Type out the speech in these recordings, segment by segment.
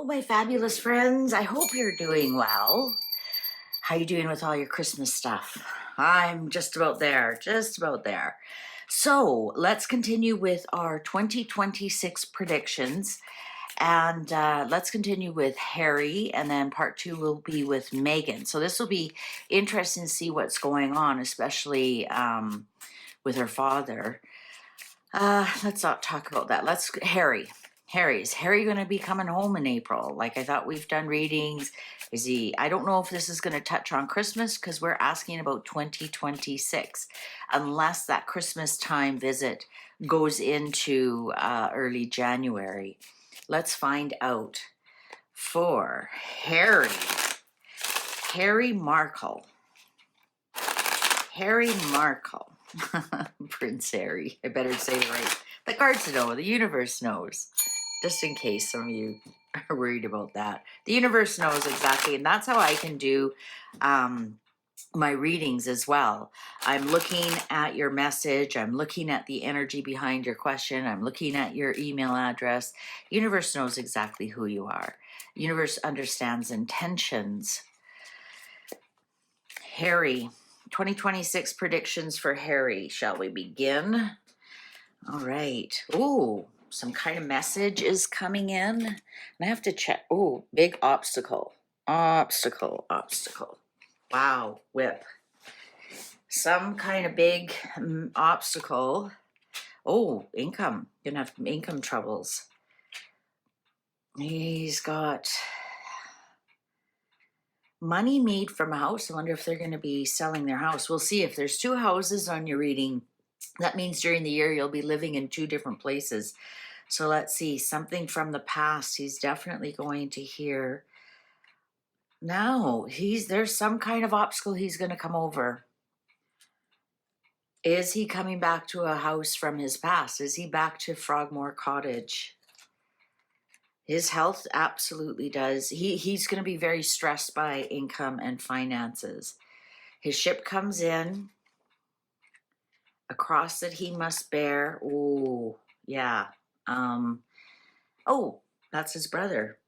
my fabulous friends. I hope you're doing well. How you doing with all your Christmas stuff? I'm just about there, just about there. So let's continue with our 2026 predictions. And let's continue with Harry, and then part 2 will be with Megan. So this will be interesting to see what's going on, especially with her father. Let's not talk about that. Harry. Is Harry going to be coming home in April? Like I thought we've done readings. Is he? I don't know if this is going to touch on Christmas because we're asking about 2026, unless that Christmas time visit goes into early January. Let's find out for Harry. Harry Markle. Harry Markle. Prince Harry. I better say it right. The cards know. The universe knows. Just in case some of you are worried about that. The universe knows exactly. And that's how I can do my readings as well. I'm looking at your message. I'm looking at the energy behind your question. I'm looking at your email address. Universe knows exactly who you are. Universe understands intentions. Harry. 2026 predictions for Harry. Shall we begin? All right. Ooh, some kind of message is coming in. And I have to check. Ooh, big obstacle. Obstacle. Wow, whip. Some kind of big obstacle. Oh, income. Gonna have income troubles. He's got money made from a house. I wonder if they're going to be selling their house. We'll see. If there's 2 houses on your reading, that means during the year you'll be living in 2 different places. So let's see. Something from the past. He's definitely going to hear. No, there's some kind of obstacle he's going to come over. Is he coming back to a house from his past? Is he back to Frogmore Cottage? His health absolutely does. He's going to be very stressed by income and finances. His ship comes in. A cross that he must bear. Oh, yeah. Oh, that's his brother.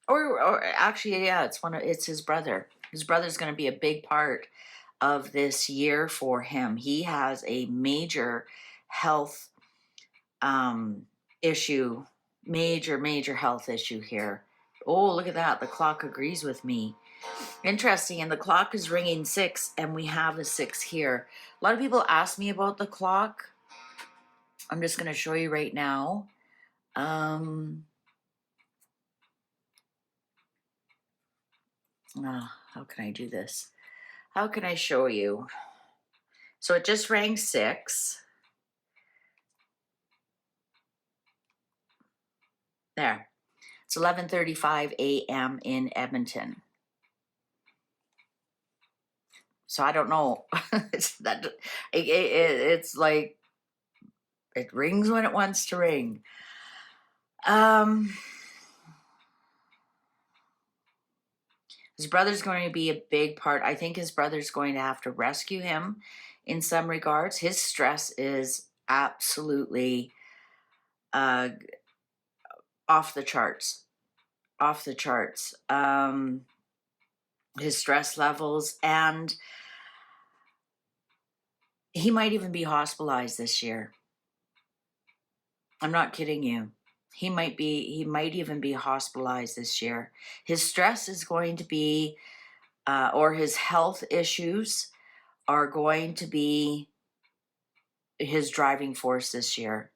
Or actually, yeah, it's his brother. His brother's going to be a big part of this year for him. He has a major health issue. Major health issue here. Oh, look at that. The clock agrees with me. Interesting. And the clock is ringing 6, and we have a 6 here. A lot of people ask me about the clock. I'm just going to show you right now. How can I do this? How can I show you? So it just rang 6. There. It's 11:35 a.m. in Edmonton. So I don't know. It's like it rings when it wants to ring. His brother's going to be a big part. I think his brother's going to have to rescue him in some regards. His stress is absolutely off the charts. His stress levels, and he might even be hospitalized this year. I'm not kidding you. He might even be hospitalized this year. His stress is going to be, or his health issues are going to be his driving force this year.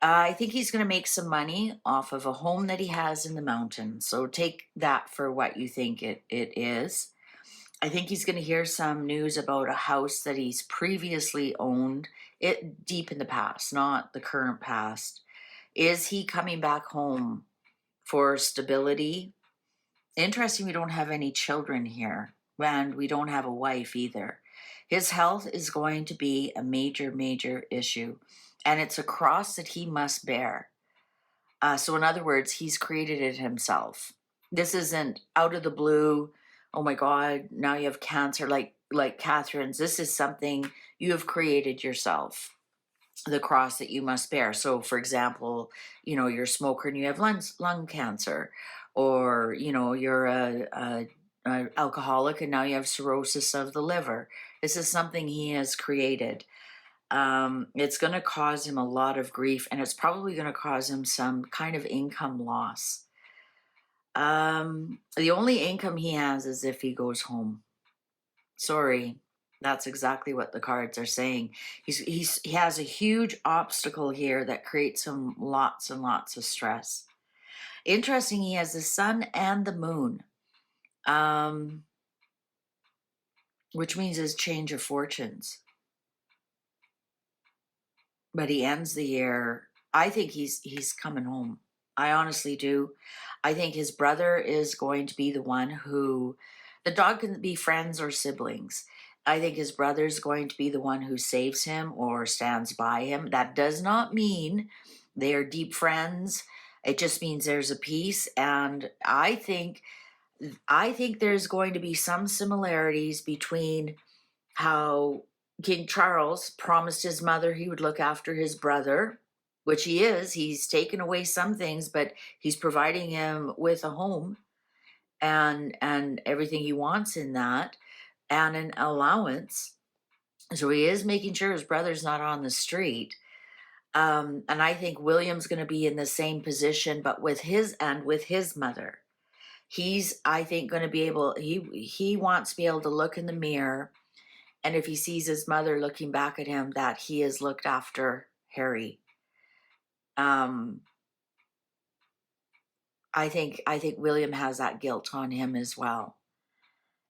I think he's going to make some money off of a home that he has in the mountains. So take that for what you think it is. I think he's going to hear some news about a house that he's previously owned, it deep in the past, not the current past. Is he coming back home for stability? Interesting, we don't have any children here, and we don't have a wife either. His health is going to be a major issue, and it's a cross that he must bear. So in other words, he's created it himself. This isn't out of the blue. Oh my God, now you have cancer like Catherine's. This is something you have created yourself. the cross that you must bear. So, for example, you're a smoker and you have lung cancer, or you're a alcoholic and now you have cirrhosis of the liver. This is something he has created. It's going to cause him a lot of grief, and it's probably going to cause him some kind of income loss. The only income he has is if he goes home. Sorry, that's exactly what the cards are saying. He has a huge obstacle here that creates him lots and lots of stress. Interesting, he has the sun and the moon, which means his change of fortunes. But he ends the year. I think he's coming home. I honestly do. I think his brother is going to be the one who, the dog can be friends or siblings. I think his brother's going to be the one who saves him or stands by him. That does not mean they are deep friends. It just means there's a peace. And I think there's going to be some similarities between how King Charles promised his mother he would look after his brother, which he is. He's taken away some things, but he's providing him with a home and everything he wants in that, and an allowance. So he is making sure his brother's not on the street. And I think William's going to be in the same position, but with his mother. He's, I think, going to be able. He wants to be able to look in the mirror, and if he sees his mother looking back at him, that he has looked after Harry. I think William has that guilt on him as well.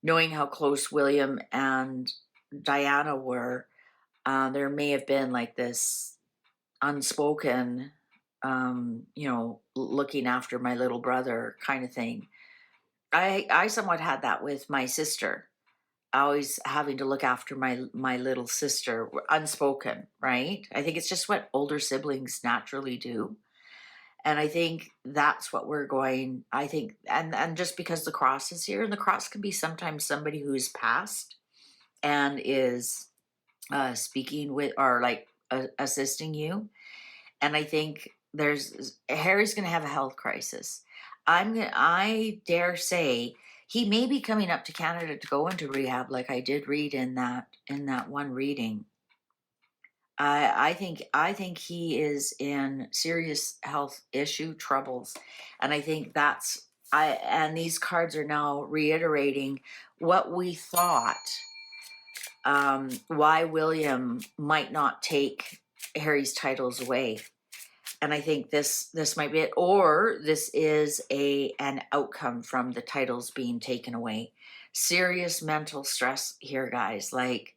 Knowing how close William and Diana were, there may have been like this unspoken, looking after my little brother kind of thing. I somewhat had that with my sister. Always having to look after my little sister, unspoken, right? I think it's just what older siblings naturally do. And I think that's what we're going, I think, and just because the cross is here, and the cross can be sometimes somebody who's passed and is speaking with, or like assisting you. And I think Harry's going to have a health crisis. I dare say he may be coming up to Canada to go into rehab, like I did read in that one reading. I think he is in serious health issue troubles, and I think and these cards are now reiterating what we thought. Why William might not take Harry's titles away. And I think this might be it, or this is an outcome from the titles being taken away. Serious mental stress here, guys. Like,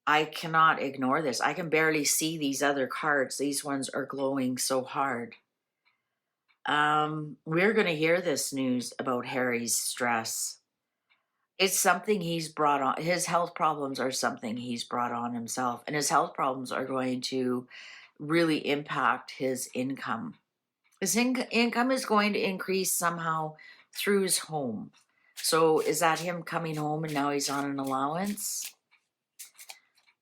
I cannot ignore this. I can barely see these other cards. These ones are glowing so hard. We're going to hear this news about Harry's stress. It's something he's brought on. His health problems are something he's brought on himself, and his health problems are going to really impact his income. His income is going to increase somehow through his home. So is that him coming home and now he's on an allowance?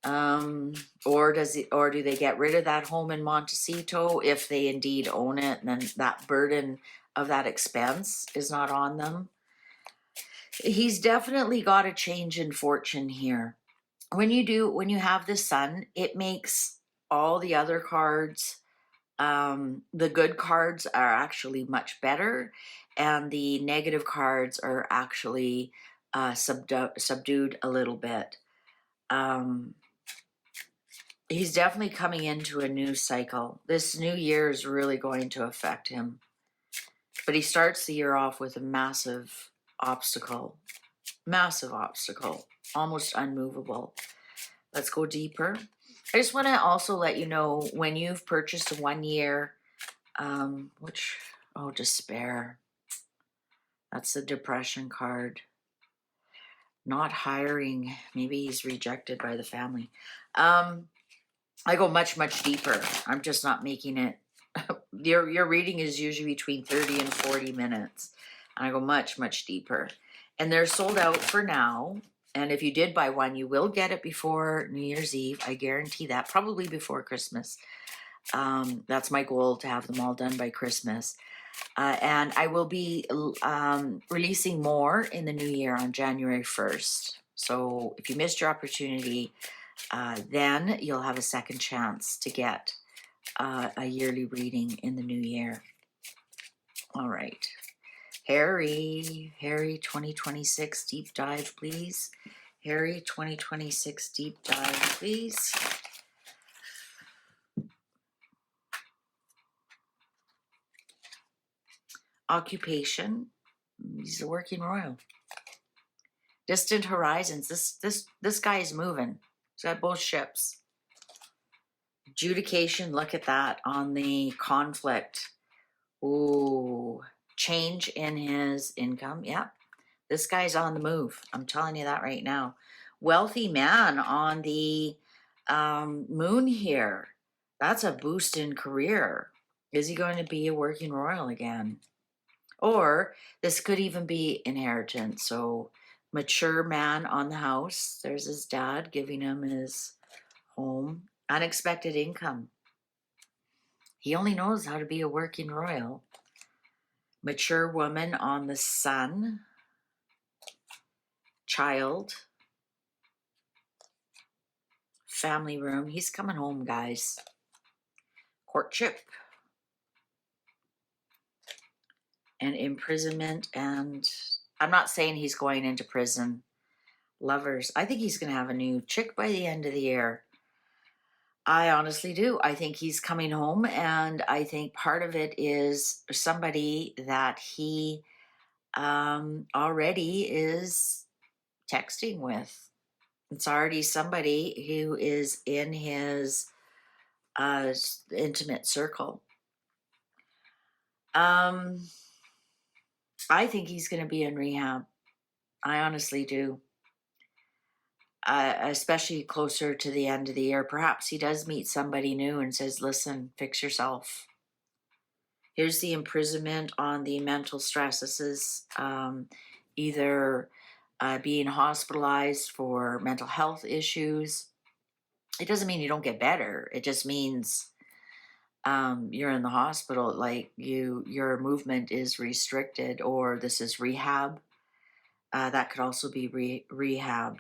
Or do they get rid of that home in Montecito if they indeed own it, and then that burden of that expense is not on them? He's definitely got a change in fortune here. When you have the sun, it makes all the other cards, the good cards are actually much better, and the negative cards are actually subdued a little bit. He's definitely coming into a new cycle. This new year is really going to affect him. But he starts the year off with a massive obstacle, almost unmovable. Let's go deeper. I just want to also let you know, when you've purchased a 1 year, despair. That's the depression card. Not hiring. Maybe he's rejected by the family. I go much, much deeper. I'm just not making it. Your reading is usually between 30 and 40 minutes. And I go much, much deeper. And they're sold out for now. And if you did buy one, you will get it before New Year's Eve. I guarantee that. Probably before Christmas. That's my goal, to have them all done by Christmas. And I will be releasing more in the new year on January 1st. So if you missed your opportunity, then you'll have a second chance to get a yearly reading in the new year. All right. Harry 2026 deep dive, please. Harry 2026 deep dive, please. Occupation. He's a working royal. Distant horizons. This guy is moving. He's got both ships. Adjudication. Look at that on the conflict. Ooh, change in his income. Yeah, this guy's on the move. I'm telling you that right now. Wealthy man on the moon here. That's a boost in career. Is he going to be a working royal again? Or this could even be inheritance. So mature man on the house. There's his dad giving him his home. Unexpected income. He only knows how to be a working royal. Mature woman on the sun. Child. Family room. He's coming home, guys. Courtship. And imprisonment. And I'm not saying he's going into prison. Lovers. I think he's going to have a new chick by the end of the year. I honestly do. I think he's coming home, and I think part of it is somebody that he already is texting with. It's already somebody who is in his intimate circle. I think he's going to be in rehab. I honestly do. Especially closer to the end of the year. Perhaps he does meet somebody new and says, listen, fix yourself. Here's the imprisonment on the mental stress. This is either being hospitalized for mental health issues. It doesn't mean you don't get better. It just means you're in the hospital, like your movement is restricted, or this is rehab. That could also be rehab.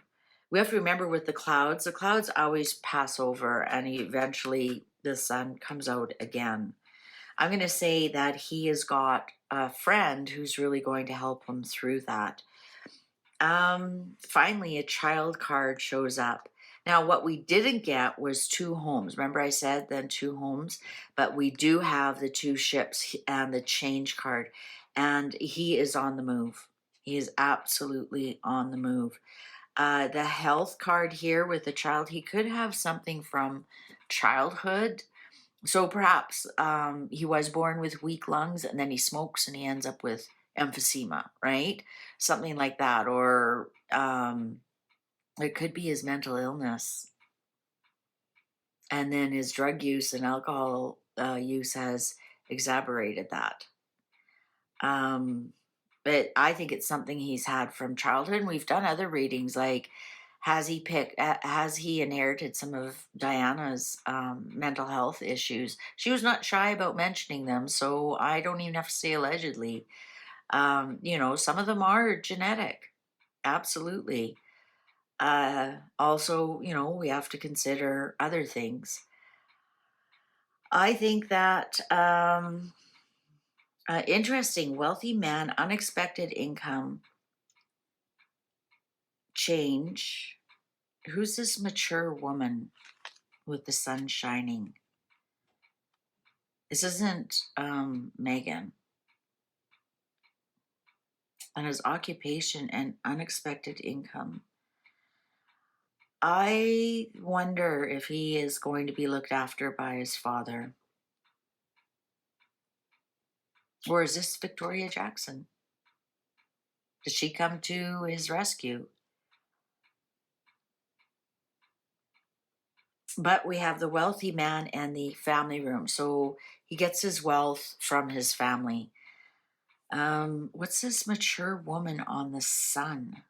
We have to remember with the clouds always pass over, and eventually the sun comes out again. I'm going to say that he has got a friend who's really going to help him through that. Finally, a child card shows up. Now, what we didn't get was 2 homes. Remember I said then 2 homes? But we do have the 2 ships and the change card. And he is on the move. He is absolutely on the move. The health card here with the child, he could have something from childhood. So perhaps he was born with weak lungs, and then he smokes and he ends up with emphysema, right? Something like that. Or it could be his mental illness. And then his drug use and alcohol use has exacerbated that. But I think it's something he's had from childhood. And we've done other readings, like has he inherited some of Diana's mental health issues? She was not shy about mentioning them, so I don't even have to say allegedly. Some of them are genetic, absolutely. Also, we have to consider other things. I think that interesting, wealthy man, unexpected income, change. Who's this mature woman with the sun shining? This isn't Megan. And his occupation and unexpected income. I wonder if he is going to be looked after by his father. Or is this Victoria Jackson? Does she come to his rescue? But we have the wealthy man and the family room. So he gets his wealth from his family. What's this mature woman on the sun?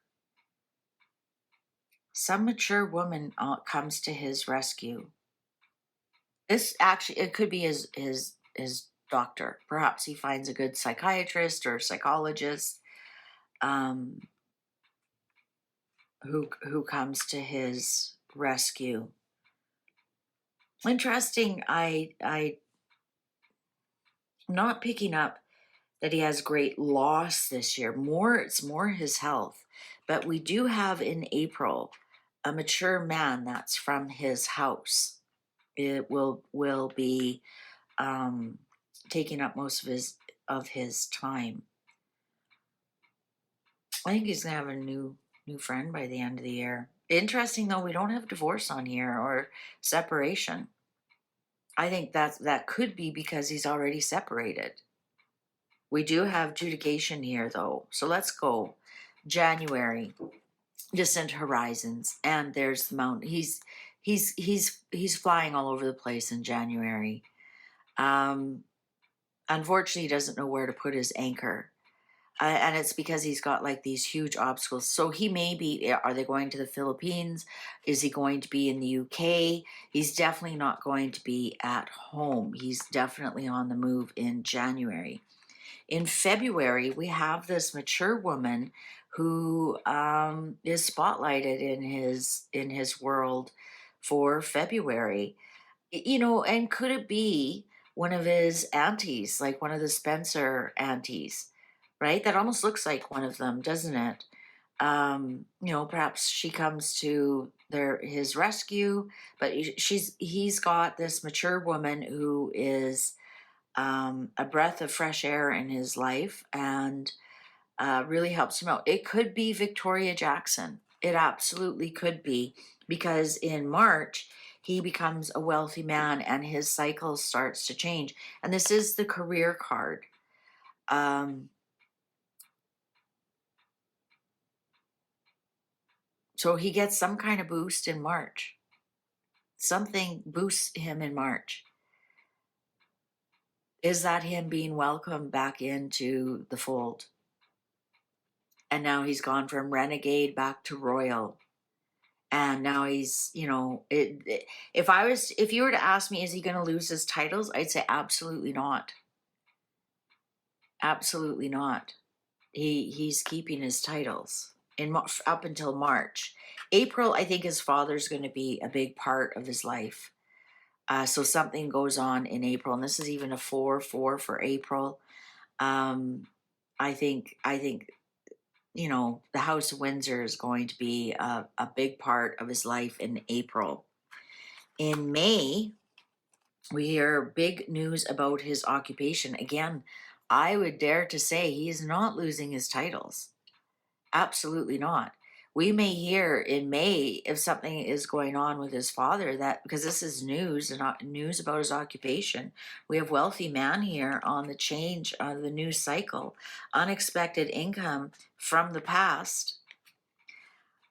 Some mature woman comes to his rescue. This actually, it could be his doctor. Perhaps he finds a good psychiatrist or psychologist, um, who comes to his rescue. Interesting. I'm not picking up that he has great loss this year. It's more his health. But we do have in April a mature man that's from his house. It will be taking up most of his time. I think he's gonna have a new friend by the end of the year. Interesting though, we don't have divorce on here or separation. I think that could be because he's already separated. We do have adjudication here though. So let's go. January, distant horizons, and there's the mountain. He's flying all over the place in January. Unfortunately, he doesn't know where to put his anchor. And it's because he's got like these huge obstacles. So he may be, are they going to the Philippines? Is he going to be in the UK? He's definitely not going to be at home. He's definitely on the move in January. In February, we have this mature woman who is spotlighted in his world for February. And could it be one of his aunties, like one of the Spencer aunties, right? That almost looks like one of them, doesn't it? Perhaps she comes to his rescue, but he's got this mature woman who is a breath of fresh air in his life and really helps him out. It could be Victoria Jackson. It absolutely could be, because in March he becomes a wealthy man and his cycle starts to change. And this is the career card. So he gets some kind of boost in March. Something boosts him in March. Is that him being welcomed back into the fold? And now he's gone from renegade back to royal. And now he's, if you were to ask me, is he going to lose his titles? I'd say absolutely not. Absolutely not. He's keeping his titles up until March. April, I think his father's going to be a big part of his life. So something goes on in April, and this is even a 4-4 for April. I think the House of Windsor is going to be a big part of his life in April. In May, we hear big news about his occupation. Again, I would dare to say he is not losing his titles. Absolutely not. We may hear in May if something is going on with his father, that because this is news and news about his occupation. We have wealthy man here on the change of the new cycle, unexpected income from the past.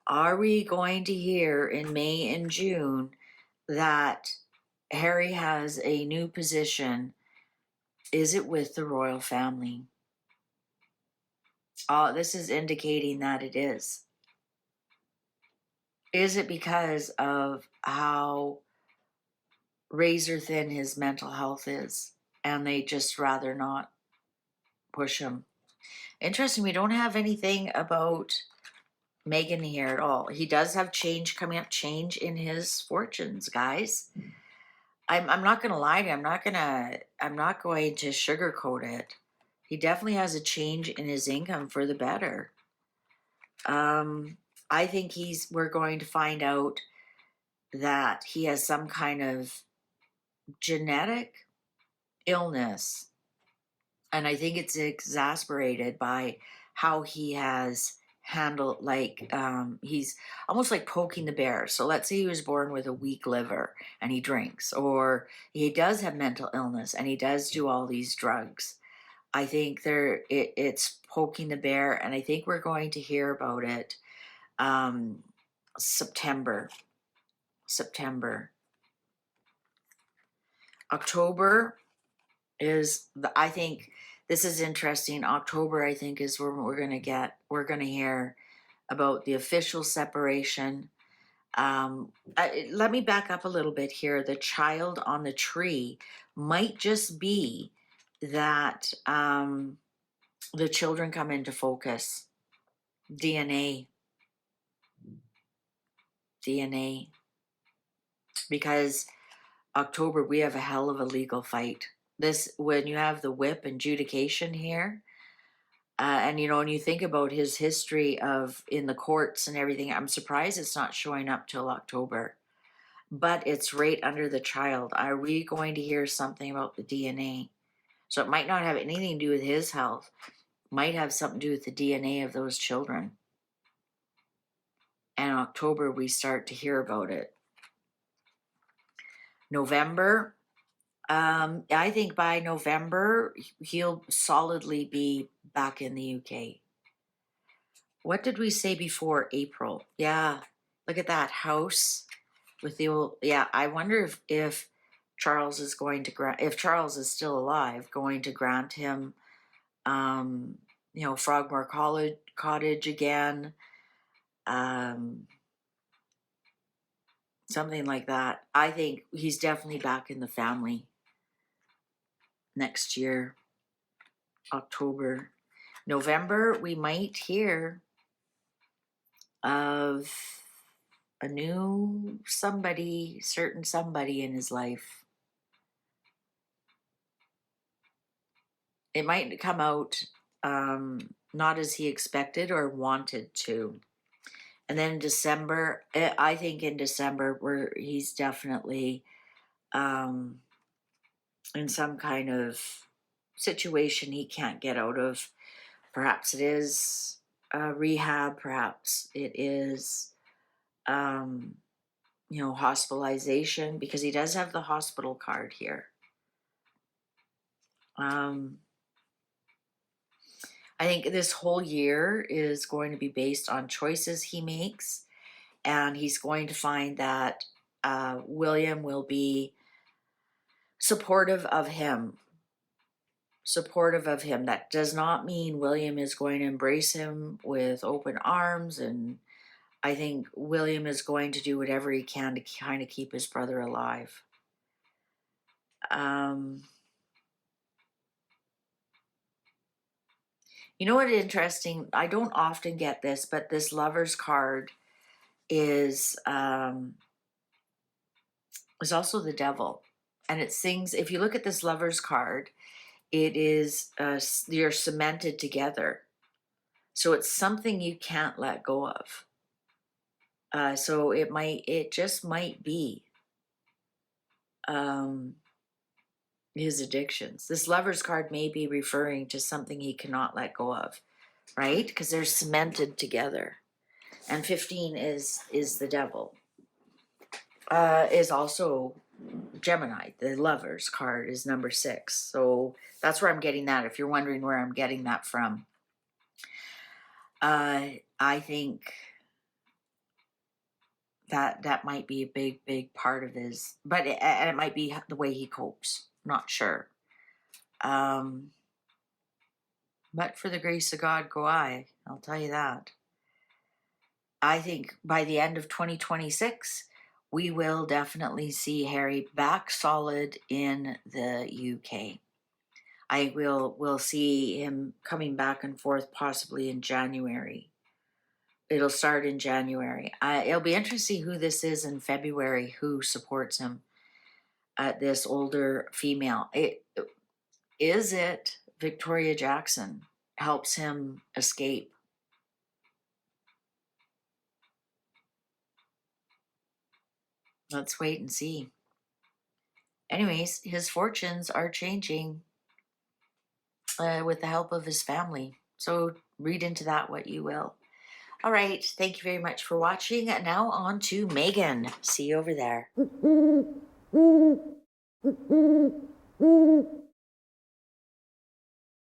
Are we going to hear in May and June that Harry has a new position? Is it with the royal family? This is indicating that it is. Is it because of how razor thin his mental health is and they just rather not push him? Interesting, we don't have anything about Meghan here at all. He does have change coming up, change in his fortunes, guys. I'm not going to lie to you. I'm not going to sugarcoat it. He definitely has a change in his income for the better. I think we're going to find out that he has some kind of genetic illness. And I think it's exasperated by how he has handled, he's almost like poking the bear. So let's say he was born with a weak liver and he drinks, or he does have mental illness and he does do all these drugs. I think it's poking the bear, and I think we're going to hear about it September. October I think this is interesting. October, I think, is where we're going to hear about the official separation. Let me back up a little bit here. The child on the tree might just be that the children come into focus. DNA, because October, we have a hell of a legal fight. This, when you have the whip adjudication here, and when you think about his history of in the courts and everything, I'm surprised it's not showing up till October. But it's right under the child. Are we going to hear something about the DNA? So it might not have anything to do with his health. Might have something to do with the DNA of those children. And in October, we start to hear about it. November, I think by November, he'll solidly be back in the UK. What did we say before April? Yeah, look at that house with the old, yeah, I wonder if Charles is going to grant, if Charles is still alive, going to grant him, Frogmore Cottage again, something like that. I think he's definitely back in the family next year, October. November, we might hear of a new somebody, certain somebody in his life. It might come out not as he expected or wanted to. And then December, I think in December, where he's definitely in some kind of situation he can't get out of. Perhaps it is rehab, perhaps it is, hospitalization, because he does have the hospital card here. I think this whole year is going to be based on choices he makes, and he's going to find that William will be supportive of him. That does not mean William is going to embrace him with open arms, and I think William is going to do whatever he can to kind of keep his brother alive. You know what interesting? I don't often get this, but this Lover's card is also the devil. And it sings, if you look at this Lover's card, it is, you're cemented together. So it's something you can't let go of. So it just might be his addictions. This Lover's card may be referring to something he cannot let go of, right? Because they're cemented together. And 15 is the devil. Is also Gemini. The Lover's card is number 6. So that's where I'm getting that, if you're wondering where I'm getting that from. I think that might be a big part of his, but it might be the way he copes. Not sure. But for the grace of God go I. I'll tell you that. I think by the end of 2026, we will definitely see Harry back solid in the UK. We'll see him coming back and forth possibly in January. It'll start in January. It'll be interesting to see who this is in February, who supports him. This older female. Is it Victoria Jackson helps him escape? Let's wait and see. Anyways, his fortunes are changing with the help of his family. So read into that what you will. All right. Thank you very much for watching. Now on to Megan. See you over there.